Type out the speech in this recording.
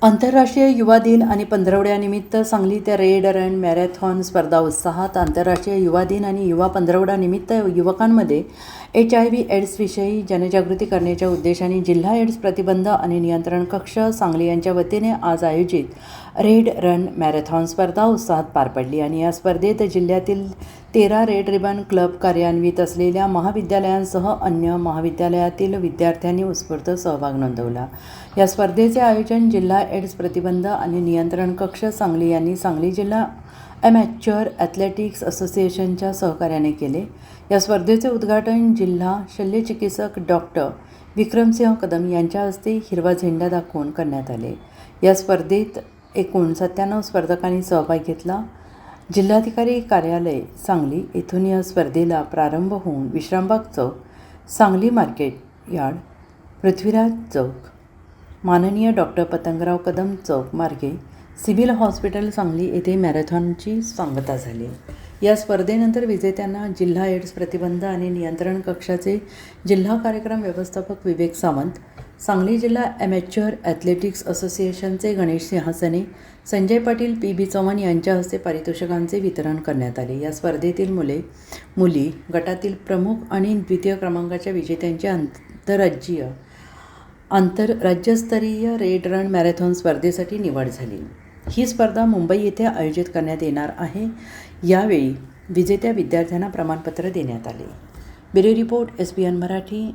आंतरराष्ट्रीय युवा दिन आणि पंधरवड्यानिमित्त सांगलीत रेड रन मॅरेथॉन स्पर्धा उत्साहात. आंतरराष्ट्रीय युवा दिन आणि युवा पंधरवड्यानिमित्त युवकांमध्ये HIV एड्सविषयी जनजागृती करण्याच्या उद्देशाने जिल्हा एड्स प्रतिबंध आणि नियंत्रण कक्ष सांगली यांच्या वतीने आज आयोजित रेड रन मॅरेथॉन स्पर्धा उत्साहात पार पडली आणि या स्पर्धेत जिल्ह्यातील 13 रेड रिबन क्लब कार्यान्वित असलेल्या महाविद्यालयांसह अन्य महाविद्यालयातील विद्यार्थ्यांनी उत्स्फूर्त सहभाग नोंदवला. या स्पर्धेचे आयोजन जिल्हा एड्स प्रतिबंध आणि नियंत्रण कक्ष सांगली यांनी सांगली जिल्हा ॲमॅच्युअर ॲथलेटिक्स असोसिएशनच्या सहकार्याने केले. या स्पर्धेचे उद्घाटन जिल्हा शल्यचिकित्सक डॉक्टर विक्रमसिंह कदम यांच्या हस्ते हिरवा झेंडा दाखवून करण्यात आले. या स्पर्धेत एकूण 97 स्पर्धकांनी सहभाग घेतला. जिल्हाधिकारी कार्यालय सांगली येथून या स्पर्धेला प्रारंभ होऊन विश्रामबाग चौक, सांगली मार्केट यार्ड, पृथ्वीराज चौक, माननीय डॉक्टर पतंगराव कदम चौक मार्गे सिव्हिल हॉस्पिटल सांगली येथे मॅरेथॉनची सांगता झाली. या स्पर्धेनंतर विजेत्यांना जिल्हा एड्स प्रतिबंध आणि नियंत्रण कक्षाचे जिल्हा कार्यक्रम व्यवस्थापक विवेक सावंत, सांगली जिल्हा ॲमॅच्युअर ॲथलेटिक्स असोसिएशनचे गणेश सिंहासने, संजय पाटील, PB चव्हाण यांच्या हस्ते पारितोषिकांचे वितरण करण्यात आले. या स्पर्धेतील मुली गटातील प्रमुख आणि द्वितीय क्रमांकाच्या विजेत्यांची आंतरराज्यस्तरीय रेड रन मॅरेथॉन स्पर्धेसाठी निवड झाली. ही स्पर्धा मुंबई येथे आयोजित करण्यात येणार आहे. यावेळी विजेत्या विद्यार्थ्यांना प्रमाणपत्र देण्यात आले. Bureau report SBN Marathi.